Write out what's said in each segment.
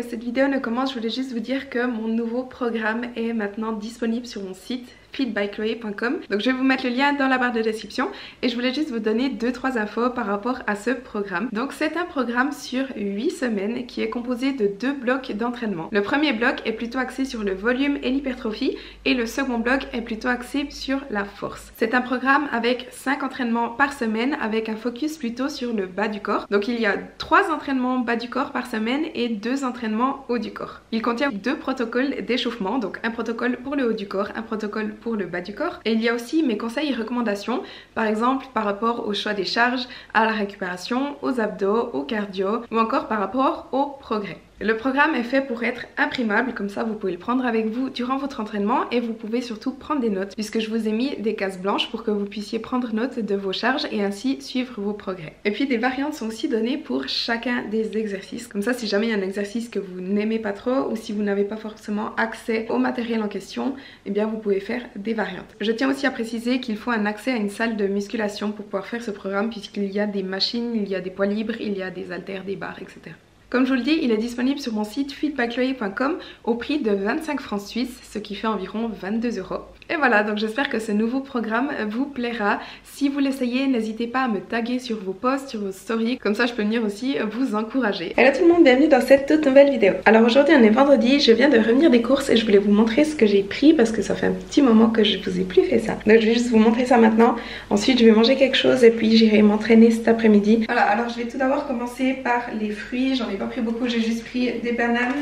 que cette vidéo ne commence, je voulais juste vous dire que mon nouveau programme est maintenant disponible sur mon site fitbychloé.com. Donc je vais vous mettre le lien dans la barre de description et je voulais juste vous donner 2-3 infos par rapport à ce programme. Donc c'est un programme sur 8 semaines qui est composé de 2 blocs d'entraînement. Le premier bloc est plutôt axé sur le volume et l'hypertrophie et le second bloc est plutôt axé sur la force. C'est un programme avec 5 entraînements par semaine avec un focus plutôt sur le bas du corps. Donc il y a 3 entraînements bas du corps par semaine et 2 entraînements haut du corps. Il contient 2 protocoles d'échauffement, donc un protocole pour le haut du corps, un protocole pour le bas du corps. Et il y a aussi mes conseils et recommandations, par exemple par rapport au choix des charges, à la récupération, aux abdos, au cardio ou encore par rapport au progrès. Le programme est fait pour être imprimable, comme ça vous pouvez le prendre avec vous durant votre entraînement et vous pouvez surtout prendre des notes puisque je vous ai mis des cases blanches pour que vous puissiez prendre note de vos charges et ainsi suivre vos progrès. Et puis des variantes sont aussi données pour chacun des exercices. Comme ça, si jamais il y a un exercice que vous n'aimez pas trop ou si vous n'avez pas forcément accès au matériel en question, eh bien vous pouvez faire des variantes. Je tiens aussi à préciser qu'il faut un accès à une salle de musculation pour pouvoir faire ce programme puisqu'il y a des machines, il y a des poids libres, il y a des haltères, des barres, etc. Comme je vous le dis, il est disponible sur mon site fitbychloé.com au prix de 25 francs suisses, ce qui fait environ 22 €. Et voilà, donc j'espère que ce nouveau programme vous plaira. Si vous l'essayez, n'hésitez pas à me taguer sur vos posts, sur vos stories, comme ça je peux venir aussi vous encourager. Hello tout le monde, bienvenue dans cette toute nouvelle vidéo. Alors aujourd'hui on est vendredi, je viens de revenir des courses et je voulais vous montrer ce que j'ai pris parce que ça fait un petit moment que je vous ai plus fait ça. Donc je vais juste vous montrer ça maintenant. Ensuite je vais manger quelque chose et puis j'irai m'entraîner cet après-midi. Voilà, alors je vais tout d'abord commencer par les fruits. J'en ai pas pris beaucoup, j'ai juste pris des bananes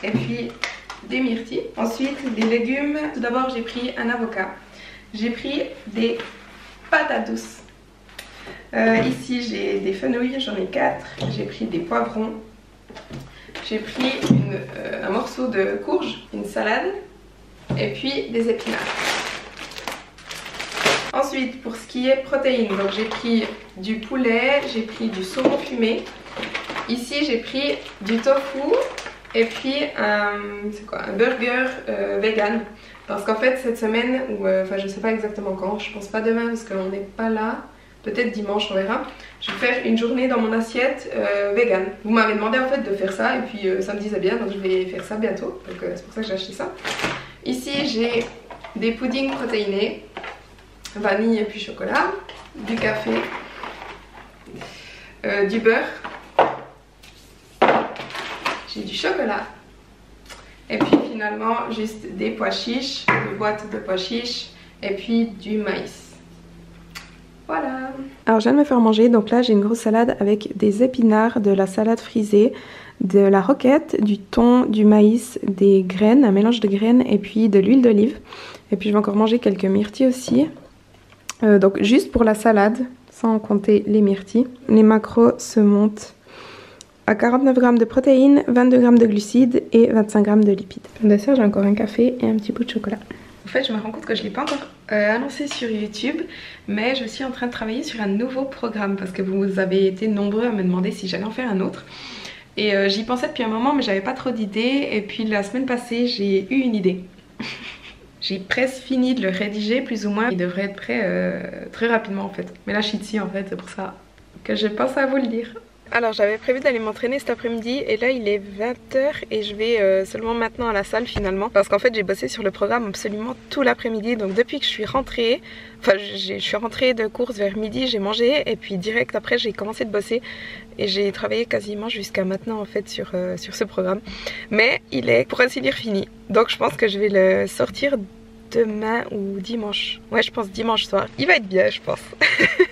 et puis des myrtilles. Ensuite des légumes. Tout d'abord j'ai pris un avocat. J'ai pris des patates douces. Ici j'ai des fenouilles, j'en ai 4. J'ai pris des poivrons. J'ai pris un morceau de courge, une salade et puis des épinards. Ensuite pour ce qui est protéines, donc j'ai pris du poulet, j'ai pris du saumon fumé. Ici j'ai pris du tofu et puis un burger vegan. Parce qu'en fait cette semaine, ou enfin je sais pas exactement quand, je pense pas demain parce qu'on n'est pas là, peut-être dimanche on verra. Je vais faire une journée dans mon assiette vegan. Vous m'avez demandé en fait de faire ça et puis ça me disait bien, donc je vais faire ça bientôt. Donc c'est pour ça que j'ai acheté ça. Ici j'ai des puddings protéinés, vanille et puis chocolat, du café, du beurre. J'ai du chocolat et puis finalement juste des pois chiches, une boîte de pois chiches et puis du maïs. Voilà. Alors je viens de me faire manger, donc là j'ai une grosse salade avec des épinards, de la salade frisée, de la roquette, du thon, du maïs, des graines, un mélange de graines et puis de l'huile d'olive. Et puis je vais encore manger quelques myrtilles aussi. Donc juste pour la salade, sans compter les myrtilles. Les macros se montent à 49 g de protéines, 22 g de glucides et 25 g de lipides. Pour le dessert, j'ai encore un café et un petit bout de chocolat. En fait, je me rends compte que je ne l'ai pas encore annoncé sur YouTube, mais je suis en train de travailler sur un nouveau programme parce que vous avez été nombreux à me demander si j'allais en faire un autre. Et j'y pensais depuis un moment, mais j'avais pas trop d'idées. Et puis la semaine passée, j'ai eu une idée. J'ai presque fini de le rédiger, plus ou moins. Il devrait être prêt très rapidement en fait. Mais là, je suis ici en fait, c'est pour ça que je pense à vous le dire. Alors j'avais prévu d'aller m'entraîner cet après-midi et là il est 20 h et je vais seulement maintenant à la salle finalement parce qu'en fait j'ai bossé sur le programme absolument tout l'après-midi. Donc depuis que je suis rentrée, enfin je suis rentrée de course vers midi, j'ai mangé et puis direct après j'ai commencé de bosser et j'ai travaillé quasiment jusqu'à maintenant en fait sur ce programme. Mais il est pour ainsi dire fini, donc je pense que je vais le sortir demain ou dimanche. Ouais, je pense dimanche soir. Il va être bien, je pense.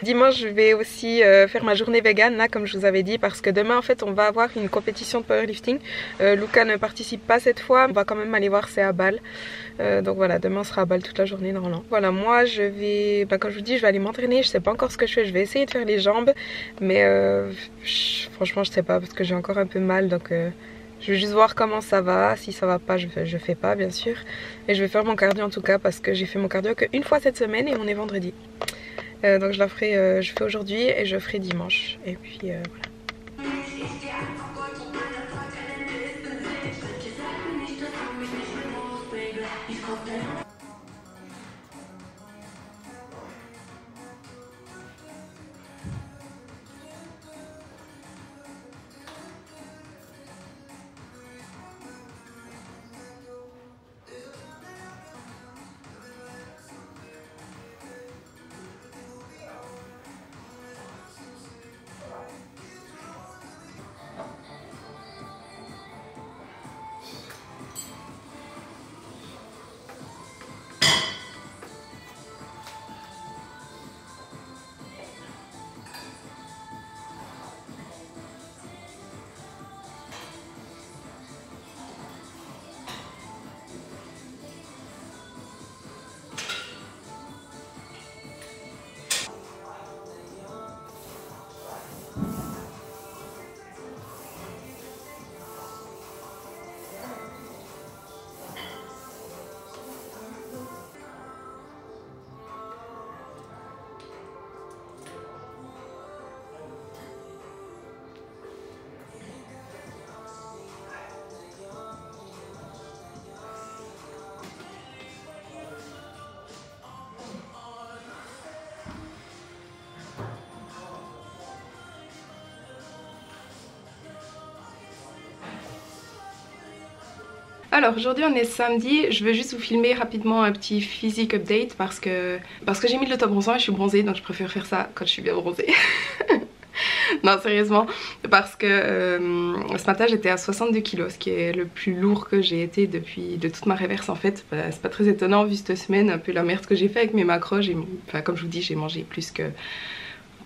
Dimanche, je vais aussi faire ma journée vegan, là, comme je vous avais dit, parce que demain, en fait, on va avoir une compétition de powerlifting. Luca ne participe pas cette fois. On va quand même aller voir, c'est à Bâle. Donc voilà, demain, on sera à Bâle toute la journée, normalement. Voilà, moi, je vais, comme je vous dis, je vais aller m'entraîner. Je sais pas encore ce que je fais. Je vais essayer de faire les jambes. Mais franchement, je sais pas, parce que j'ai encore un peu mal, donc... je vais juste voir comment ça va, si ça va pas je fais pas bien sûr. Et je vais faire mon cardio en tout cas parce que j'ai fait mon cardio qu'une fois cette semaine et on est vendredi. Donc je fais aujourd'hui et je ferai dimanche. Et puis voilà. Alors aujourd'hui on est samedi, je veux juste vous filmer rapidement un petit physique update parce que j'ai mis de l'autobronzant et je suis bronzée, donc je préfère faire ça quand je suis bien bronzée. Non, sérieusement, parce que ce matin j'étais à 62 kg, ce qui est le plus lourd que j'ai été de toute ma réverse en fait. C'est pas très étonnant vu cette semaine, un peu la merde que j'ai fait avec mes macros. Enfin, comme je vous dis, j'ai mangé plus que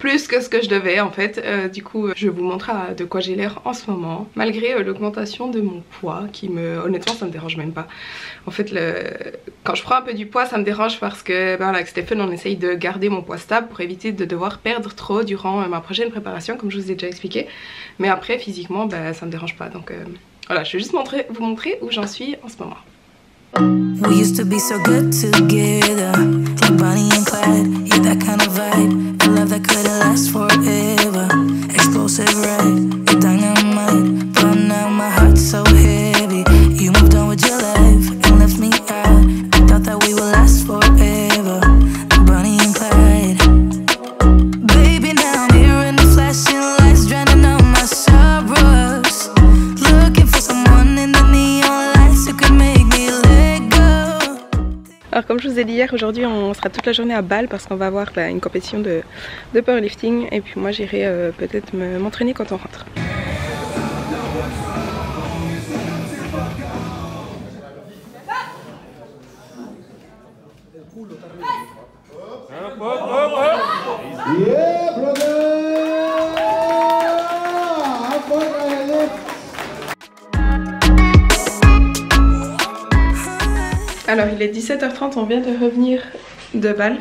ce que je devais en fait. Du coup je vais vous montrer de quoi j'ai l'air en ce moment, malgré l'augmentation de mon poids qui honnêtement ça me dérange même pas. En fait quand je prends un peu du poids ça me dérange parce que avec Stéphane on essaye de garder mon poids stable pour éviter de devoir perdre trop durant ma prochaine préparation comme je vous ai déjà expliqué. Mais après physiquement ça me dérange pas, donc voilà, je vais juste vous montrer où j'en suis en ce moment. We used to be so good together, like Bonnie and Clyde, yeah, that kind of vibe, a love that couldn't last forever, explosive ride, you're dynamite, but now my heart's so heavy, you moved on with your life and left me out, I thought that we would last forever, like Bonnie and Clyde, baby now I'm here in the flashing lights, drowning out my sorrows, looking for someone in the neon lights who could make me live. Alors comme je vous ai dit hier, aujourd'hui on sera toute la journée à Bâle parce qu'on va avoir une compétition de powerlifting et puis moi j'irai peut-être m'entraîner quand on rentre. Yeah, brother! Alors il est 17h30, on vient de revenir de Bâle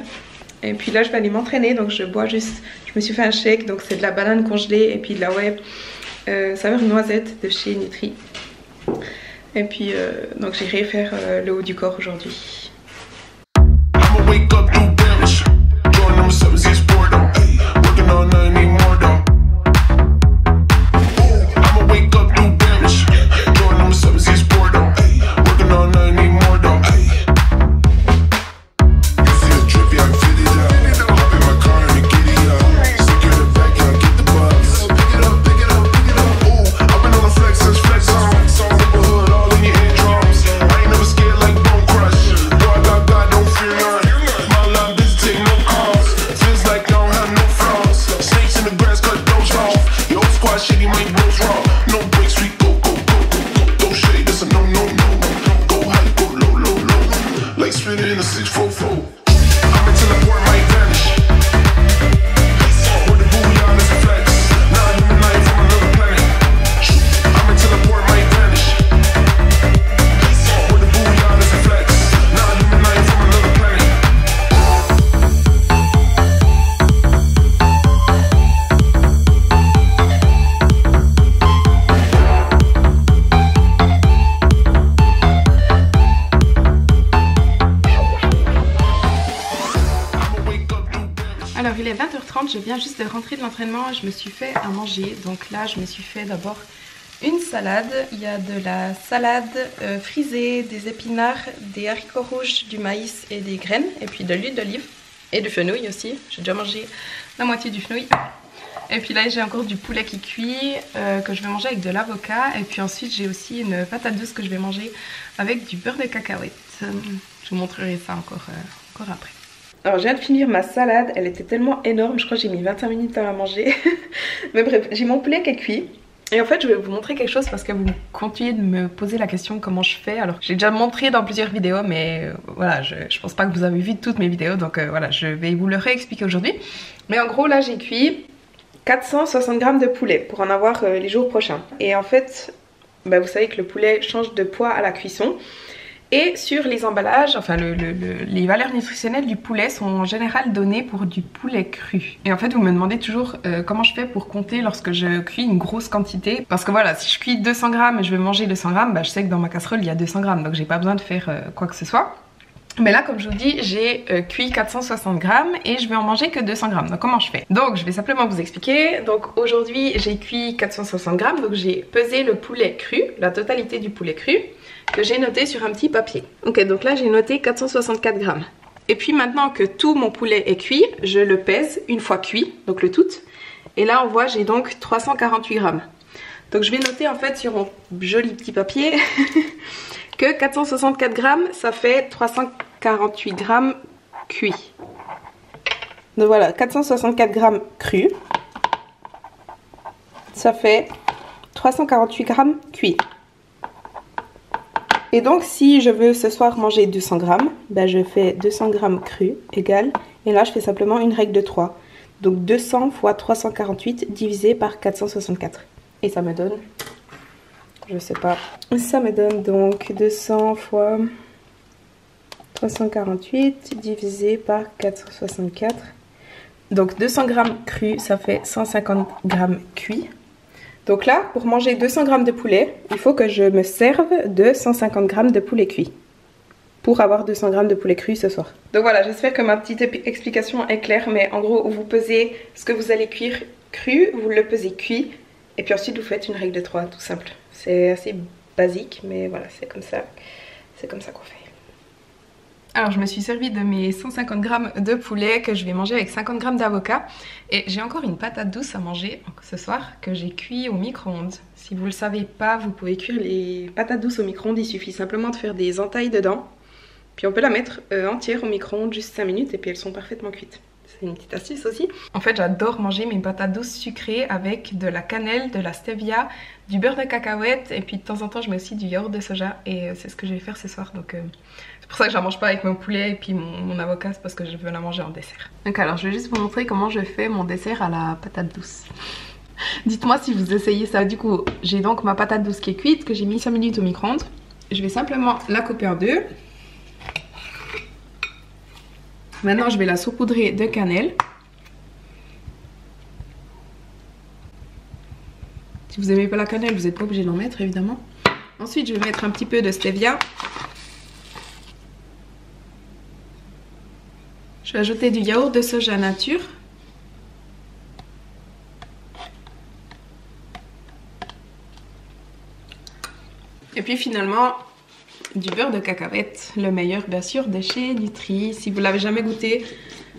et puis là je vais aller m'entraîner, donc je bois juste, je me suis fait un shake, donc c'est de la banane congelée et puis de la whey saveur noisette de chez Nutri. Et puis donc j'irai faire le haut du corps aujourd'hui. Alors il est 20h30, je viens juste de rentrer de l'entraînement, je me suis fait à manger. Donc là je me suis fait d'abord une salade. Il y a de la salade frisée, des épinards, des haricots rouges, du maïs et des graines. Et puis de l'huile d'olive et du fenouil aussi. J'ai déjà mangé la moitié du fenouil. Et puis là j'ai encore du poulet qui cuit que je vais manger avec de l'avocat. Et puis ensuite j'ai aussi une patate douce que je vais manger avec du beurre de cacahuète. Je vous montrerai ça encore après. Alors je viens de finir ma salade, elle était tellement énorme, je crois que j'ai mis 25 minutes à la manger. Mais bref, j'ai mon poulet qui est cuit. Et en fait je vais vous montrer quelque chose parce que vous continuez de me poser la question comment je fais. Alors j'ai déjà montré dans plusieurs vidéos mais voilà, je pense pas que vous avez vu toutes mes vidéos. Donc voilà, je vais vous le réexpliquer aujourd'hui. Mais en gros là j'ai cuit 460 g de poulet pour en avoir les jours prochains. Et en fait, vous savez que le poulet change de poids à la cuisson. Et sur les emballages, enfin les valeurs nutritionnelles du poulet sont en général données pour du poulet cru. Et en fait vous me demandez toujours comment je fais pour compter lorsque je cuis une grosse quantité. Parce que voilà, si je cuis 200 g et je vais manger 200 g, je sais que dans ma casserole il y a 200 g, donc j'ai pas besoin de faire quoi que ce soit. Mais là comme je vous dis, j'ai cuit 460 g et je vais en manger que 200 g. Donc comment je fais? Donc je vais simplement vous expliquer. Donc aujourd'hui j'ai cuit 460 g, donc j'ai pesé le poulet cru, la totalité du poulet cru, que j'ai noté sur un petit papier. Ok, donc là j'ai noté 464 g. Et puis maintenant que tout mon poulet est cuit, je le pèse une fois cuit, donc le tout. Et là on voit j'ai donc 348 g. Donc je vais noter en fait sur mon joli petit papier que 464 grammes, ça fait 348 grammes cuits. Donc voilà, 464 grammes crus, ça fait 348 grammes cuits. Et donc si je veux ce soir manger 200 grammes, ben je fais 200 grammes crus égale, et là je fais simplement une règle de 3. Donc 200 fois 348 divisé par 464. Et ça me donne, je sais pas, ça me donne donc 200 fois 348 divisé par 464. Donc 200 grammes crus, ça fait 150 grammes cuits. Donc là, pour manger 200 grammes de poulet, il faut que je me serve de 150 grammes de poulet cuit. Pour avoir 200 grammes de poulet cuit ce soir. Donc voilà, j'espère que ma petite explication est claire. Mais en gros, vous pesez ce que vous allez cuire cru, vous le pesez cuit. Et puis ensuite, vous faites une règle de 3, tout simple. C'est assez basique, mais voilà, c'est comme ça qu'on fait. Alors je me suis servi de mes 150 grammes de poulet que je vais manger avec 50 grammes d'avocat. Et j'ai encore une patate douce à manger ce soir que j'ai cuit au micro-ondes. Si vous ne le savez pas, vous pouvez cuire les patates douces au micro-ondes. Il suffit simplement de faire des entailles dedans. Puis on peut la mettre entière au micro-ondes juste 5 minutes et puis elles sont parfaitement cuites. C'est une petite astuce aussi. En fait, j'adore manger mes patates douces sucrées avec de la cannelle, de la stevia, du beurre de cacahuète et puis de temps en temps je mets aussi du yaourt de soja et c'est ce que je vais faire ce soir. Donc c'est pour ça que je la mange pas avec mon poulet et puis mon avocat, c'est parce que je veux la manger en dessert. Donc alors je vais juste vous montrer comment je fais mon dessert à la patate douce. Dites-moi si vous essayez ça. Du coup, j'ai donc ma patate douce qui est cuite, que j'ai mis 5 minutes au micro-ondes. Je vais simplement la couper en deux. Maintenant, je vais la saupoudrer de cannelle. Si vous n'aimez pas la cannelle, vous n'êtes pas obligé d'en mettre, évidemment. Ensuite, je vais mettre un petit peu de stevia. Je vais ajouter du yaourt de soja nature. Et puis finalement, du beurre de cacahuète, le meilleur bien sûr de chez Nutri. Si vous l'avez jamais goûté,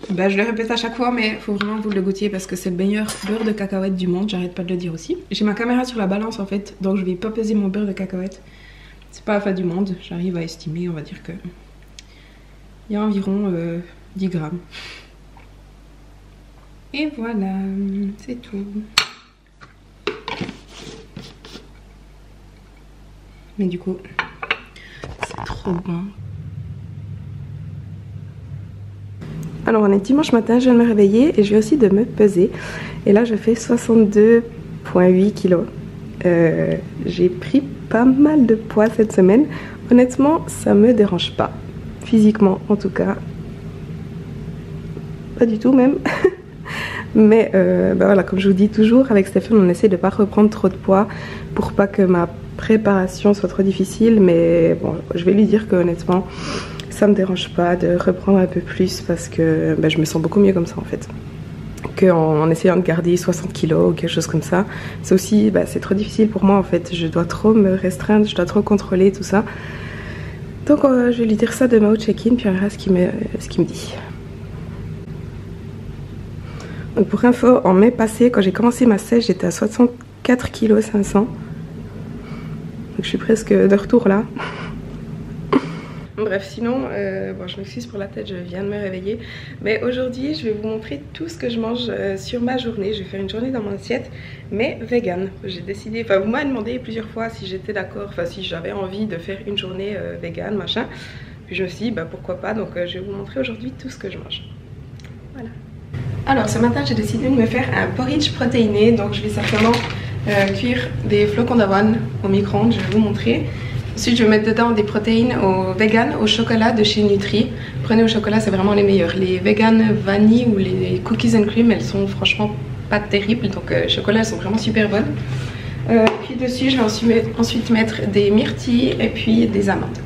ben je le répète à chaque fois, mais il faut vraiment que vous le goûtiez parce que c'est le meilleur beurre de cacahuète du monde, j'arrête pas de le dire aussi. J'ai ma caméra sur la balance en fait, donc je vais pas peser mon beurre de cacahuète. C'est pas la fin du monde, j'arrive à estimer, on va dire que il y a environ 10 grammes. Et voilà, c'est tout. Mais du coup, c'est trop bon. Alors on est dimanche matin, je viens de me réveiller et je viens aussi de me peser. Et là je fais 62,8 kilos. J'ai pris pas mal de poids cette semaine. Honnêtement, ça me dérange pas. Physiquement en tout cas. Pas du tout même. Mais bah voilà, comme je vous dis toujours, avec Stéphane on essaie de pas reprendre trop de poids pour pas que ma préparation soit trop difficile. Mais bon, je vais lui dire que honnêtement ça me dérange pas de reprendre un peu plus parce que bah, je me sens beaucoup mieux comme ça en fait, qu'en essayant de garder 60 kilos ou quelque chose comme ça. C'est aussi, bah, c'est trop difficile pour moi en fait, je dois trop me restreindre, je dois trop contrôler tout ça. Donc je vais lui dire ça demain au check-in puis on verra ce qu'il me dit. Donc pour info, en mai passé, quand j'ai commencé ma sèche, j'étais à 64 kg 500. Donc je suis presque de retour là. Bref, sinon, bon, je m'excuse pour la tête, je viens de me réveiller. Mais aujourd'hui, je vais vous montrer tout ce que je mange sur ma journée. Je vais faire une journée dans mon assiette, mais vegan. J'ai décidé, enfin vous m'avez demandé plusieurs fois si j'étais d'accord, enfin si j'avais envie de faire une journée vegan, machin. Puis je me suis dit, bah pourquoi pas, donc je vais vous montrer aujourd'hui tout ce que je mange. Voilà. Alors ce matin, j'ai décidé de me faire un porridge protéiné. Donc je vais certainement cuire des flocons d'avoine au micro-ondes, je vais vous montrer. Ensuite, je vais mettre dedans des protéines vegan au chocolat de chez Nutri. Prenez au chocolat, c'est vraiment les meilleurs. Les vegan vanille ou les cookies and cream, elles sont franchement pas terribles. Donc, chocolat, elles sont vraiment super bonnes. Puis dessus, je vais ensuite mettre des myrtilles et puis des amandes.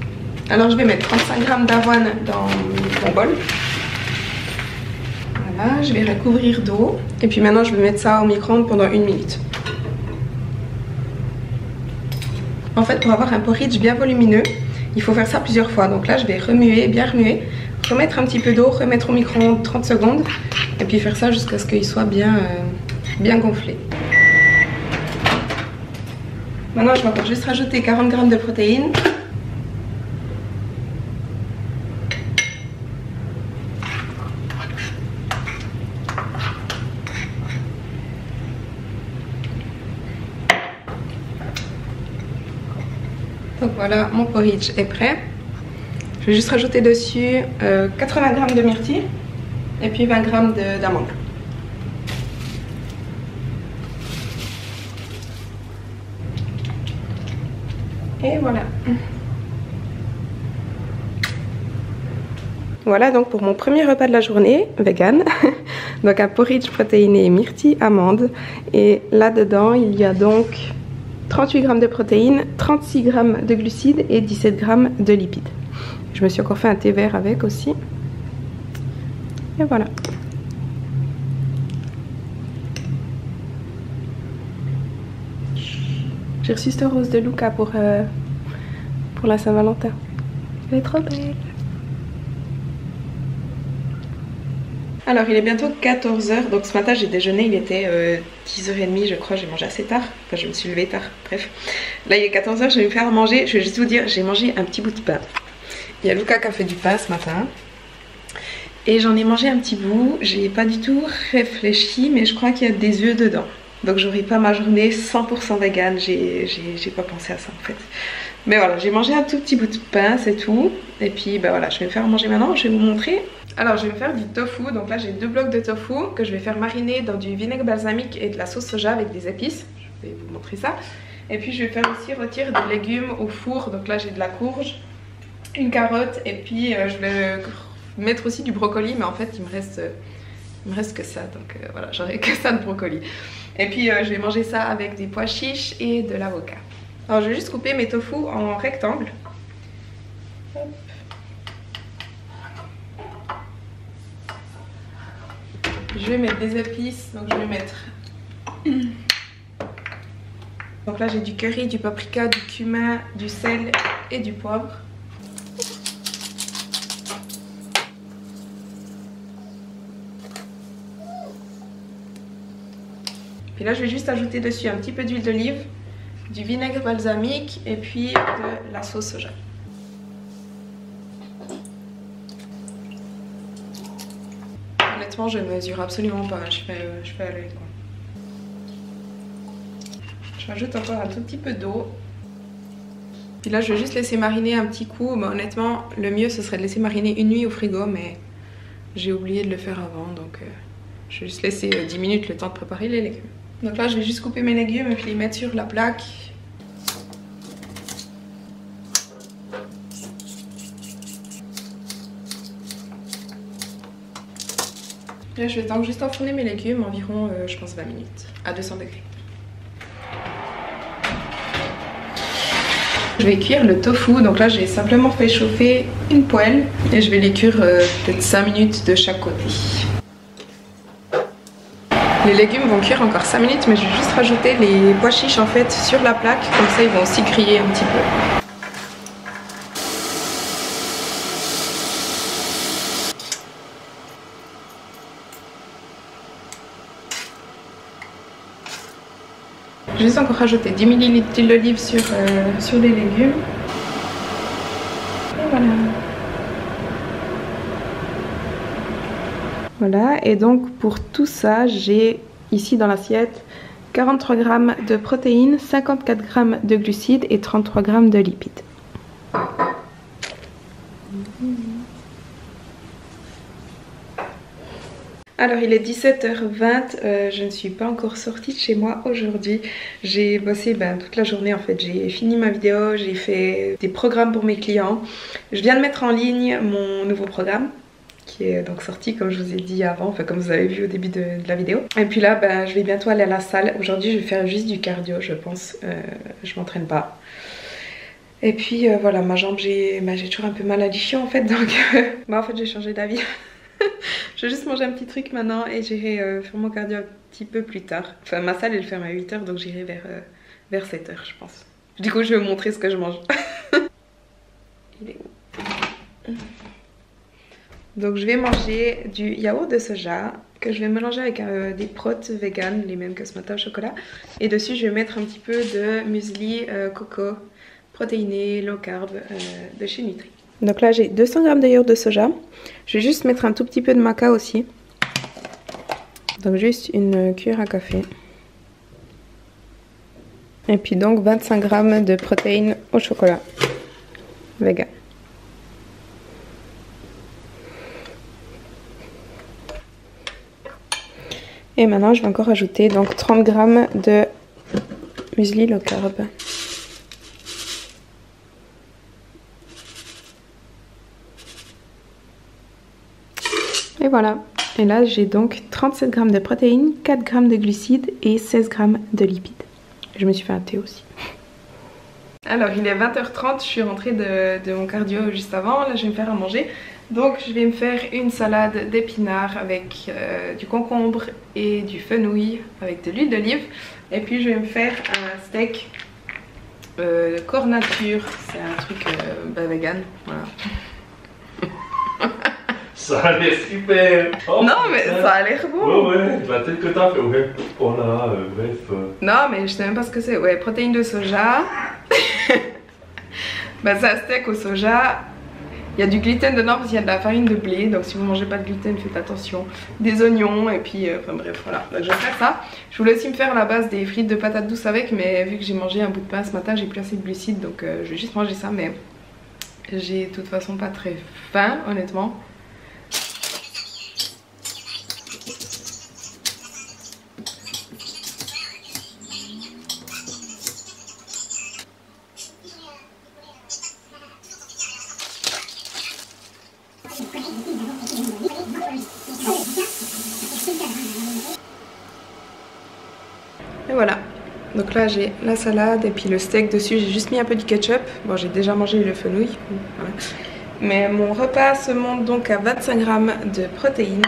Alors, je vais mettre 35 g d'avoine dans mon bol. Voilà, je vais recouvrir d'eau. Et puis maintenant, je vais mettre ça au micro-ondes pendant 1 minute. En fait, pour avoir un porridge bien volumineux, il faut faire ça plusieurs fois. Donc là, je vais remuer, bien remuer, remettre un petit peu d'eau, remettre au micro-ondes 30 secondes et puis faire ça jusqu'à ce qu'il soit bien gonflé. Maintenant, je vais encore juste rajouter 40 g de protéines. Voilà, mon porridge est prêt. Je vais juste rajouter dessus 80 g de myrtille et puis 20 g d'amandes. Et voilà. Voilà donc pour mon premier repas de la journée, vegan. Donc un porridge protéiné, myrtille, amandes. Et là-dedans, il y a donc 38 g de protéines, 36 g de glucides et 17 g de lipides. Je me suis encore fait un thé vert avec aussi. Et voilà. J'ai reçu cette rose de Luca pour la Saint-Valentin. Elle est trop belle. Alors il est bientôt 14 h, donc ce matin j'ai déjeuné, il était 10h30 je crois, j'ai mangé assez tard, enfin je me suis levée tard, bref. Là il est 14 h, je vais me faire manger, je vais juste vous dire, j'ai mangé un petit bout de pain. Il y a Luca qui a fait du pain ce matin. Et j'en ai mangé un petit bout, j'ai pas du tout réfléchi, mais je crois qu'il y a des œufs dedans. Donc j'aurai pas ma journée 100% vegan, j'ai pas pensé à ça en fait. Mais voilà, j'ai mangé un tout petit bout de pain, c'est tout. Et puis bah voilà, je vais me faire manger maintenant, je vais vous montrer. Alors je vais me faire du tofu, donc là j'ai 2 blocs de tofu que je vais faire mariner dans du vinaigre balsamique et de la sauce soja avec des épices. Je vais vous montrer ça. Et puis je vais faire aussi rôtir des légumes au four, donc là j'ai de la courge, une carotte et puis je vais mettre aussi du brocoli, mais en fait il me reste que ça, donc voilà, j'aurai que ça de brocoli. Et puis je vais manger ça avec des pois chiches et de l'avocat. Alors je vais juste couper mes tofu en rectangle. Hop. Je vais mettre des épices, donc je vais mettre... Donc là j'ai du curry, du paprika, du cumin, du sel et du poivre. Puis là je vais juste ajouter dessus un petit peu d'huile d'olive, du vinaigre balsamique et puis de la sauce soja. Honnêtement je mesure absolument pas, je fais à l'œil quoi. Je rajoute encore un tout petit peu d'eau. Puis là je vais juste laisser mariner un petit coup, mais honnêtement le mieux ce serait de laisser mariner une nuit au frigo, mais j'ai oublié de le faire avant, donc je vais juste laisser 10 minutes le temps de préparer les légumes. Donc là je vais juste couper mes légumes et puis les mettre sur la plaque. Là je vais donc juste enfourner mes légumes environ je pense 20 minutes à 200 degrés. Je vais cuire le tofu, donc là j'ai simplement fait chauffer une poêle et je vais les cuire peut-être 5 minutes de chaque côté. Les légumes vont cuire encore 5 minutes, mais je vais juste rajouter les pois chiches en fait sur la plaque, comme ça ils vont aussi griller un petit peu. Je vais juste encore rajouter 10 ml d'huile d'olive sur les légumes. Et voilà. Voilà, et donc pour tout ça, j'ai ici dans l'assiette 43 g de protéines, 54 g de glucides et 33 g de lipides. Alors il est 17h20, je ne suis pas encore sortie de chez moi aujourd'hui. J'ai bossé toute la journée en fait, j'ai fini ma vidéo, j'ai fait des programmes pour mes clients. Je viens de mettre en ligne mon nouveau programme qui est donc sorti comme je vous ai dit avant, enfin comme vous avez vu au début de la vidéo. Et puis là je vais bientôt aller à la salle. Aujourd'hui je vais faire juste du cardio je pense, je m'entraîne pas. Et puis voilà, ma jambe, j'ai toujours un peu mal à l'ischio en fait, donc en fait j'ai changé d'avis. Je vais juste manger un petit truc maintenant et j'irai faire mon cardio un petit peu plus tard. Enfin ma salle elle ferme à 8h, donc j'irai vers 7h je pense. Du coup je vais vous montrer ce que je mange. Il est où? Donc je vais manger du yaourt de soja que je vais mélanger avec des protes vegan, les mêmes que ce matin au chocolat. Et dessus je vais mettre un petit peu de muesli coco protéiné low carb de chez Nutri. Donc là j'ai 200 g de yaourt de soja. Je vais juste mettre un tout petit peu de maca aussi. Donc juste une cuillère à café. Et puis donc 25 g de protéines au chocolat. vegan. Et maintenant je vais encore ajouter donc 30 g de muesli low carb. Et voilà. Et là j'ai donc 37 g de protéines, 4 g de glucides et 16 g de lipides. Je me suis fait un thé aussi. Alors il est 20h30, je suis rentrée de mon cardio juste avant, là je vais me faire à manger. Donc je vais me faire une salade d'épinards avec du concombre et du fenouil avec de l'huile d'olive. Et puis je vais me faire un steak corps nature, c'est un truc vegan, voilà. Ça a l'air super. Oh, non mais ça a l'air bon. Ouais, la tête que t'as fait, ouais, voilà, bref. Non mais je sais même pas ce que c'est, ouais, protéines de soja. Bah c'est un steak au soja. Il y a du gluten dedans parce qu'il y a de la farine de blé, donc si vous mangez pas de gluten faites attention. Des oignons et puis enfin bref voilà, donc je vais faire ça. Je voulais aussi me faire à la base des frites de patates douces avec, mais vu que j'ai mangé un bout de pain ce matin j'ai plus assez de glucides, donc je vais juste manger ça, mais j'ai de toute façon pas très faim honnêtement. Et voilà, donc là j'ai la salade et puis le steak dessus, j'ai juste mis un peu du ketchup. Bon j'ai déjà mangé le fenouil, voilà. Mais mon repas se monte donc à 25 g de protéines,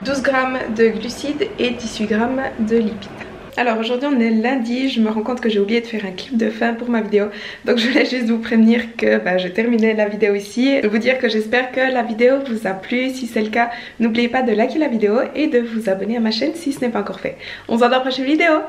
12 g de glucides et 18 g de lipides. Alors aujourd'hui on est lundi, je me rends compte que j'ai oublié de faire un clip de fin pour ma vidéo. Donc je voulais juste vous prévenir que je terminais la vidéo ici. Je veux vous dire que j'espère que la vidéo vous a plu. Si c'est le cas, n'oubliez pas de liker la vidéo et de vous abonner à ma chaîne si ce n'est pas encore fait. On se voit dans la prochaine vidéo.